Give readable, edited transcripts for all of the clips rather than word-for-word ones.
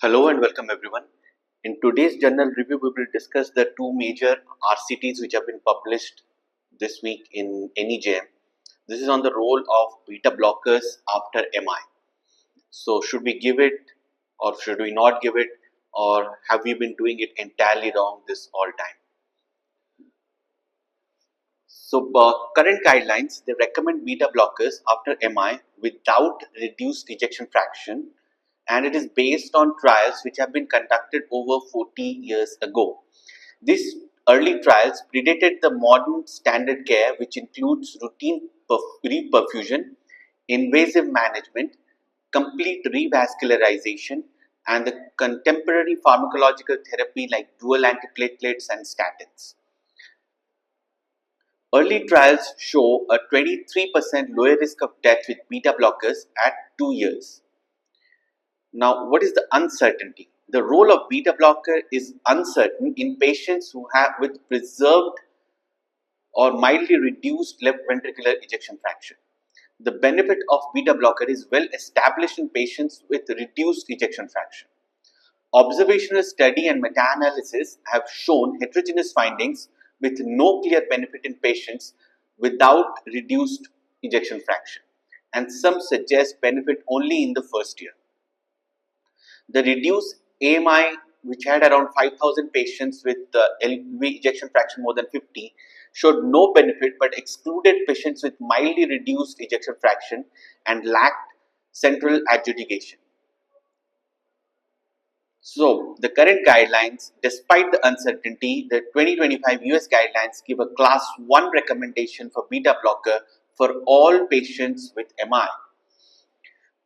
Hello and welcome everyone. In today's journal review, we will discuss the two major RCTs which have been published this week in NEJM. This is on the role of beta blockers after MI. So, should we give it or should we not give it, or have we been doing it entirely wrong this all time? So, current guidelines, they recommend beta blockers after MI without reduced ejection fraction, and it is based on trials which have been conducted over 40 years ago. These early trials predated the modern standard care, which includes routine reperfusion, invasive management, complete revascularization, and the contemporary pharmacological therapy like dual antiplatelets and statins. Early trials show a 23% lower risk of death with beta blockers at 2 years. Now, what is the uncertainty? The role of beta blocker is uncertain in patients who have with preserved or mildly reduced left ventricular ejection fraction. The benefit of beta blocker is well established in patients with reduced ejection fraction. Observational study and meta-analysis have shown heterogeneous findings with no clear benefit in patients without reduced ejection fraction, and some suggest benefit only in the first year. The reduced AMI, which had around 5,000 patients with LV ejection fraction more than 50, showed no benefit but excluded patients with mildly reduced ejection fraction and lacked central adjudication. So, the current guidelines, despite the uncertainty, the 2025 US guidelines give a class 1 recommendation for beta blocker for all patients with MI.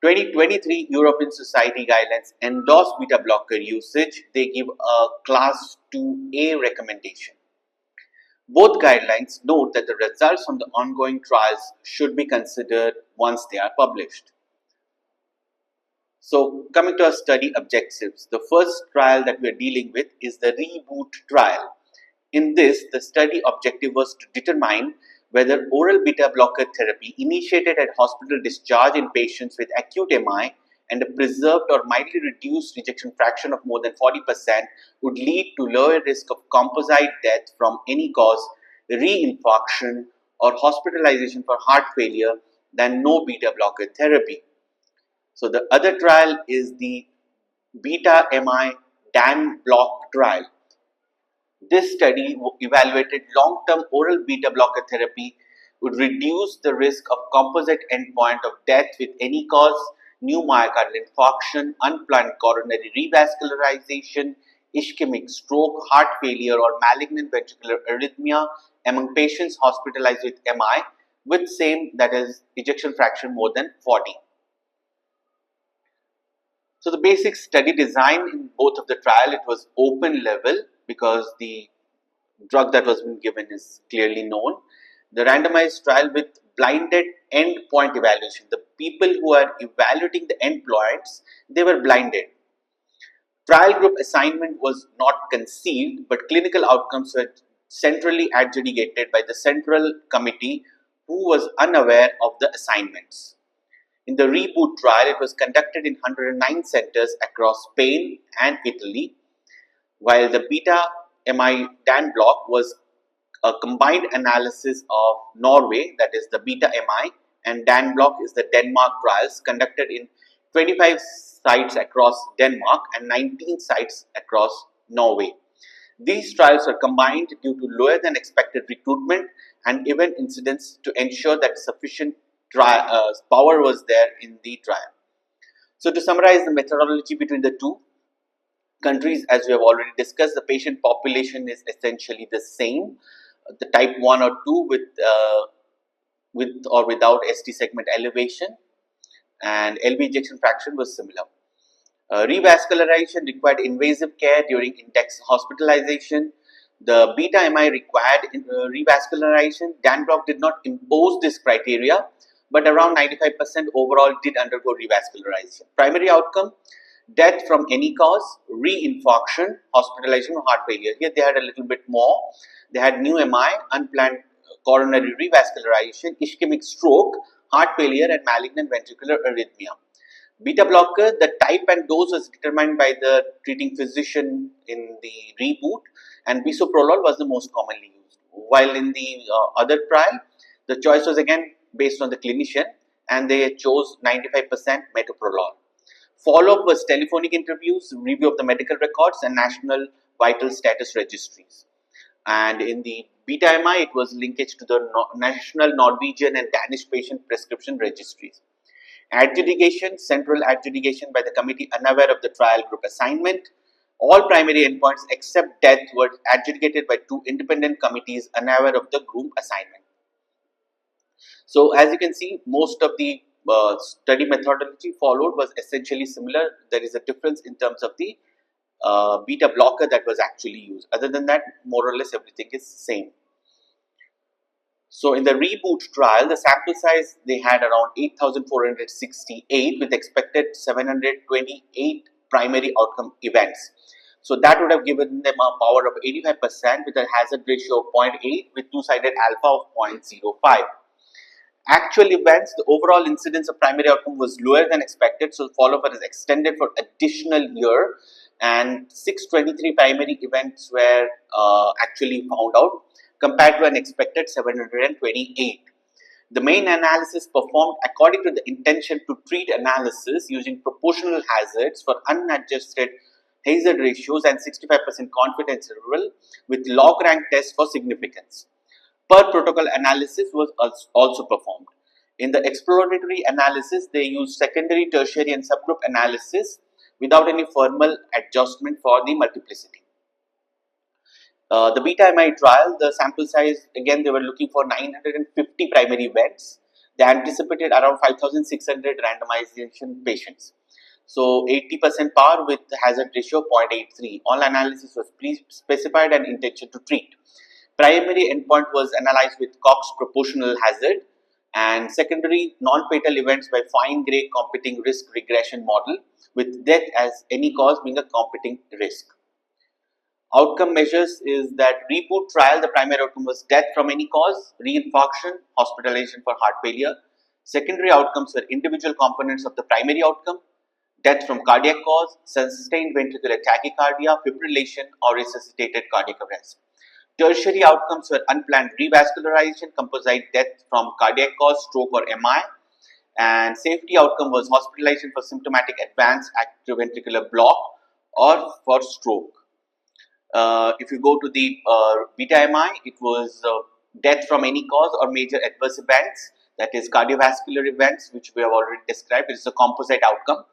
2023 European Society guidelines endorse beta blocker usage. They give a class 2A recommendation. Both guidelines note that the results from the ongoing trials should be considered once they are published. So, coming to our study objectives, the first trial that we are dealing with is the reboot trial. In this, the study objective was to determine whether oral beta blocker therapy initiated at hospital discharge in patients with acute MI and a preserved or mildly reduced ejection fraction of more than 40% would lead to lower risk of composite death from any cause, reinfarction, or hospitalization for heart failure than no beta blocker therapy. So the other trial is the beta MI DAN block trial. This study evaluated long-term oral beta blocker therapy would reduce the risk of composite endpoint of death with any cause, new myocardial infarction, unplanned coronary revascularization, ischemic stroke, heart failure, or malignant ventricular arrhythmia among patients hospitalized with MI with same, that is ejection fraction more than 40. So the basic study design in both of the trial, it was open label because the drug that was being given is clearly known. The randomized trial with blinded endpoint evaluation. The people who are evaluating the endpoints, they were blinded. Trial group assignment was not conceived, but clinical outcomes were centrally adjudicated by the central committee who was unaware of the assignments. In the reboot trial, it was conducted in 109 centers across Spain and Italy, while the beta MI DAN block was a combined analysis of Norway, that is the beta MI, and DAN block is the Denmark trials conducted in 25 sites across Denmark and 19 sites across Norway. These trials were combined due to lower than expected recruitment and event incidence to ensure that sufficient power was there in the trial. So to summarize the methodology between the two countries, as we have already discussed, the patient population is essentially the same. The type 1 or 2 with or without ST segment elevation, and LV ejection fraction was similar. Revascularization required invasive care during index hospitalization. The beta MI required revascularization. DAN block did not impose this criteria, but around 95% overall did undergo revascularization. Primary outcome, death from any cause, reinfarction, hospitalization or heart failure. Here they had a little bit more. They had new MI, unplanned coronary revascularization, ischemic stroke, heart failure and malignant ventricular arrhythmia. Beta blocker, the type and dose was determined by the treating physician in the reboot, and bisoprolol was the most commonly used. While in the other trial, the choice was again based on the clinician, and they chose 95% metoprolol. Follow-up was telephonic interviews, review of the medical records, and national vital status registries. And in the beta MI, it was linkage to the national Norwegian and Danish patient prescription registries. Adjudication, central adjudication by the committee unaware of the trial group assignment. All primary endpoints except death were adjudicated by two independent committees unaware of the group assignment. So as you can see, most of the study methodology followed was essentially similar. There is a difference in terms of the beta blocker that was actually used. Other than that, more or less everything is same. So in the reboot trial, the sample size they had around 8,468 with expected 728 primary outcome events. So that would have given them a power of 85% with a hazard ratio of 0.8 with two-sided alpha of 0.05. Actual events, the overall incidence of primary outcome was lower than expected, so follow-up was extended for additional year, and 623 primary events were actually found out compared to an expected 728. The main analysis performed according to the intention to treat analysis using proportional hazards for unadjusted hazard ratios and 65% confidence interval with log rank test for significance. Per protocol analysis was also performed. In the exploratory analysis, they used secondary, tertiary, and subgroup analysis without any formal adjustment for the multiplicity. The beta MI trial, the sample size, again, they were looking for 950 primary events. They anticipated around 5,600 randomization patients. So 80% power with hazard ratio 0.83. All analysis was pre-specified and intention to treat. Primary endpoint was analyzed with Cox proportional hazard, and secondary non-fatal events by fine-grained competing risk regression model with death as any cause being a competing risk. Outcome measures is that reboot trial, the primary outcome was death from any cause, reinfarction, hospitalization for heart failure. Secondary outcomes were individual components of the primary outcome, death from cardiac cause, sustained ventricular tachycardia, fibrillation, or resuscitated cardiac arrest. Tertiary outcomes were unplanned revascularization, composite death from cardiac cause, stroke, or MI. And safety outcome was hospitalization for symptomatic advanced atrioventricular block or for stroke. If you go to the beta MI, it was death from any cause or major adverse events, that is cardiovascular events, which we have already described. It is a composite outcome.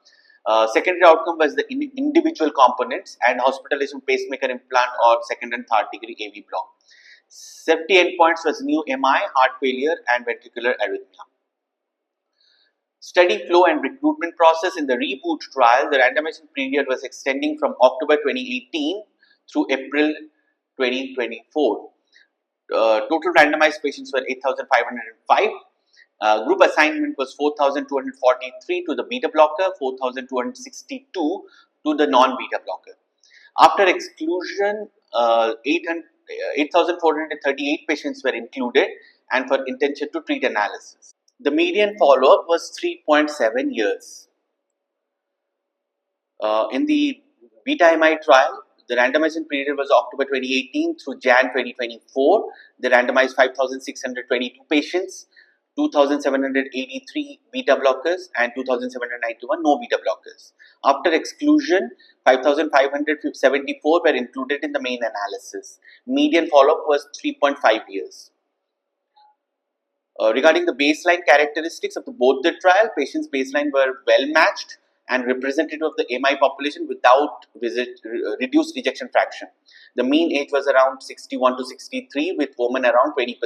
Secondary outcome was the individual components and hospitalization, pacemaker implant, or second and third degree AV block. Safety endpoints was new MI, heart failure, and ventricular arrhythmia. Study flow and recruitment process. In the reboot trial, the randomization period was extending from October 2018 through April 2024. Total randomized patients were 8,505. Group assignment was 4,243 to the beta blocker, 4,262 to the non-beta blocker. After exclusion, 8,438 patients were included and for intention to treat analysis. The median follow-up was 3.7 years. In the beta MI trial, the randomization period was October 2018 through Jan 2024. They randomized 5,622 patients, 2,783 beta blockers and 2,791 no beta blockers. After exclusion, 5,574 were included in the main analysis. Median follow-up was 3.5 years. Regarding the baseline characteristics of both the trial, patients' baseline were well matched and representative of the MI population without reduced ejection fraction. The mean age was around 61 to 63 with women around 20%.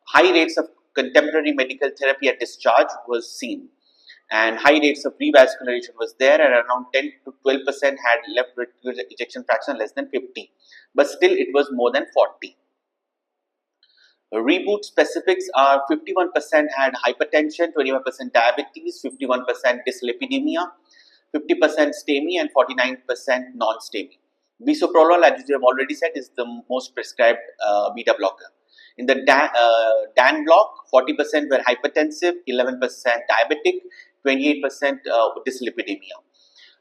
High rates of contemporary medical therapy at discharge was seen, and high rates of revascularization was there, and around 10 to 12% had left ejection fraction less than 50, but still it was more than 40. Reboot specifics are 51% had hypertension, 25% diabetes, 51% dyslipidemia, 50% STEMI, and 49% non-STEMI. Bisoprolol, as you have already said, is the most prescribed beta blocker. In the DAN block, 40% were hypertensive, 11% diabetic, 28% dyslipidemia.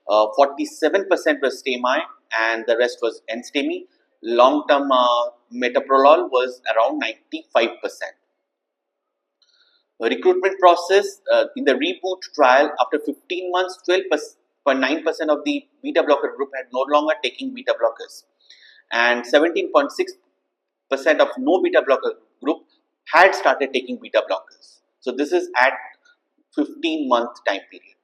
47% was STEMI and the rest was NSTEMI. Long-term metoprolol was around 95%. Recruitment process in the reboot trial, after 15 months, 12.9% of the beta blocker group had no longer taking beta blockers, and 17.6% of no beta blocker group had started taking beta blockers. So this is at 15-month time period.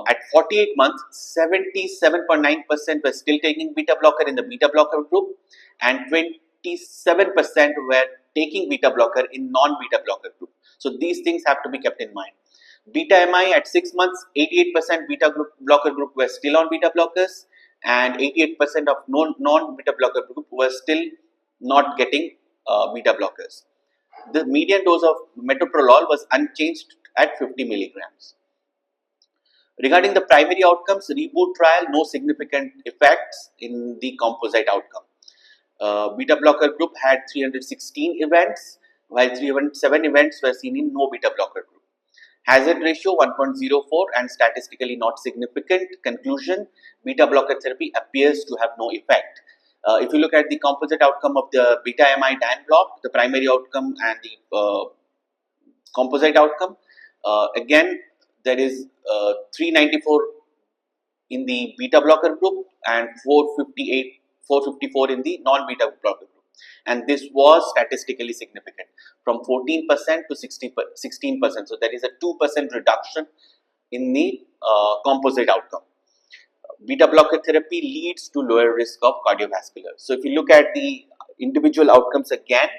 At 48 months, 77.9% were still taking beta blocker in the beta blocker group, and 27% were taking beta blocker in non-beta blocker group. So these things have to be kept in mind. Beta MI at 6 months, 88% beta blocker group were still on beta blockers, and 88% of non-beta blocker group were still not getting beta blockers. The median dose of metoprolol was unchanged at 50 milligrams. Regarding the primary outcomes, reboot trial, no significant effects in the composite outcome. Beta blocker group had 316 events, while 307 events were seen in no beta blocker group. Hazard ratio 1.04 and statistically not significant. Conclusion, beta blocker therapy appears to have no effect. If you look at the composite outcome of the beta MI DAN block, the primary outcome and the composite outcome, again there is 394 in the beta blocker group and 454 in the non-beta blocker group, and this was statistically significant from 14% to 16%. So there is a 2% reduction in the composite outcome. Beta blocker therapy leads to lower risk of cardiovascular. So if you look at the individual outcomes again,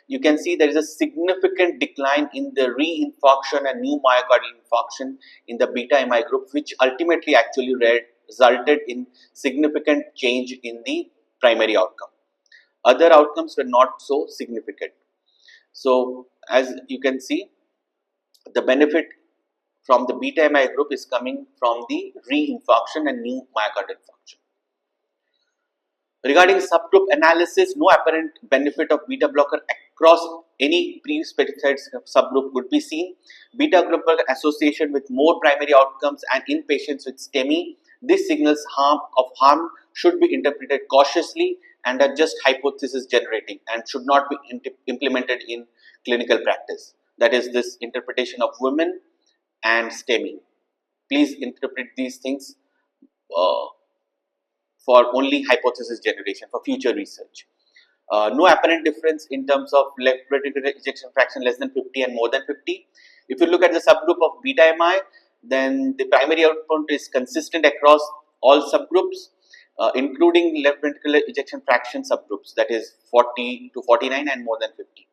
you can see there is a significant decline in the reinfarction and new myocardial infarction in the beta MI group, which ultimately actually resulted in significant change in the primary outcome. Other outcomes were not so significant. So as you can see, the benefit from the beta MI group is coming from the reinfarction and new myocardial infarction. Regarding subgroup analysis, no apparent benefit of beta blocker across any pre-specified subgroup could be seen. Beta blocker association with more primary outcomes and in patients with STEMI, this signals harm should be interpreted cautiously and are just hypothesis generating and should not be implemented in clinical practice. That is this interpretation of women and STEMI. Please interpret these things for only hypothesis generation for future research. No apparent difference in terms of left ventricular ejection fraction less than 50 and more than 50. If you look at the subgroup of beta MI, then the primary outcome is consistent across all subgroups, including left ventricular ejection fraction subgroups, that is 40 to 49 and more than 50.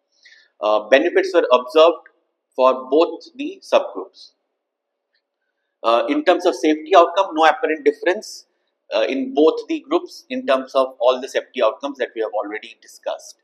Benefits were observed for both the subgroups. In terms of safety outcome, no apparent difference in both the groups in terms of all the safety outcomes that we have already discussed.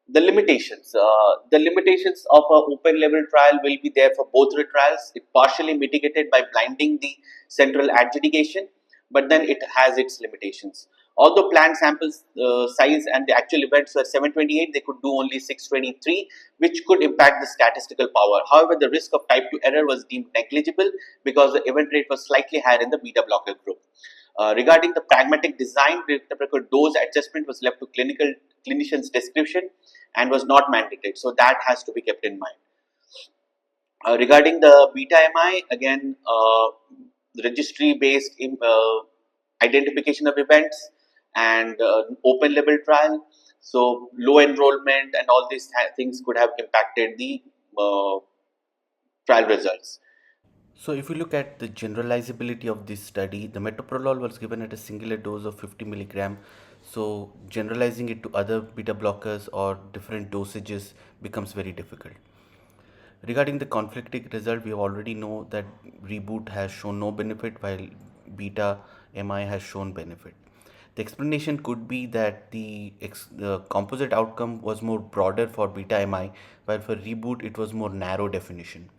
The limitations of an open label trial will be there for both the trials. It partially mitigated by blinding the central adjudication, but then it has its limitations. Although planned sample size and the actual events were 728, they could do only 623, which could impact the statistical power. However, the risk of type 2 error was deemed negligible because the event rate was slightly higher in the beta blocker group. Regarding the pragmatic design, the dose adjustment was left to clinician's description and was not mandated. So that has to be kept in mind. Regarding the beta MI, again, registry-based identification of events and open label trial. So low enrollment and all these things could have impacted the trial results. So if you look at the generalizability of this study, the metoprolol was given at a singular dose of 50 milligram. So generalizing it to other beta blockers or different dosages becomes very difficult. Regarding the conflicting result, we already know that reboot has shown no benefit while beta MI has shown benefit. The explanation could be that the composite outcome was more broader for beta MI, while for reboot it was more narrow definition.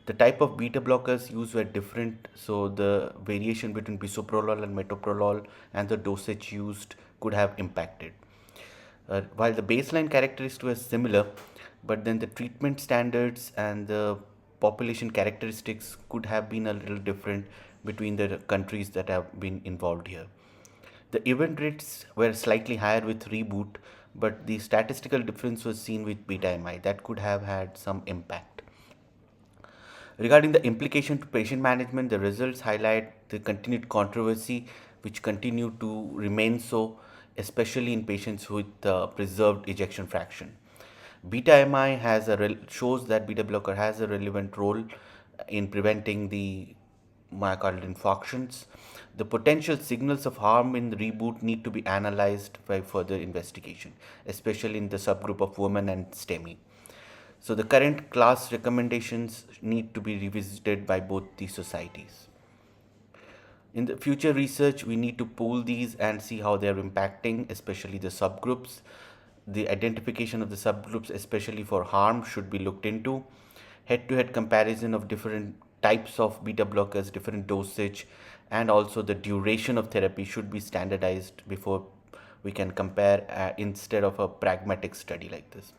The type of beta blockers used were different, so the variation between bisoprolol and metoprolol and the dosage used could have impacted. While the baseline characteristics were similar, but then the treatment standards and the population characteristics could have been a little different between the countries that have been involved here. The event rates were slightly higher with reboot, but the statistical difference was seen with beta MI. That could have had some impact. Regarding the implication to patient management, the results highlight the continued controversy which continue to remain so, especially in patients with preserved ejection fraction. Beta MI shows that beta blocker has a relevant role in preventing the myocardial infarctions. The potential signals of harm in the reboot need to be analyzed by further investigation, especially in the subgroup of women and STEMI. So the current class recommendations need to be revisited by both these societies. In the future research, we need to pool these and see how they are impacting, especially the subgroups. The identification of the subgroups, especially for harm, should be looked into. Head-to-head comparison of different types of beta blockers, different dosage, and also the duration of therapy should be standardized before we can compare instead of a pragmatic study like this.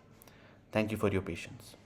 Thank you for your patience.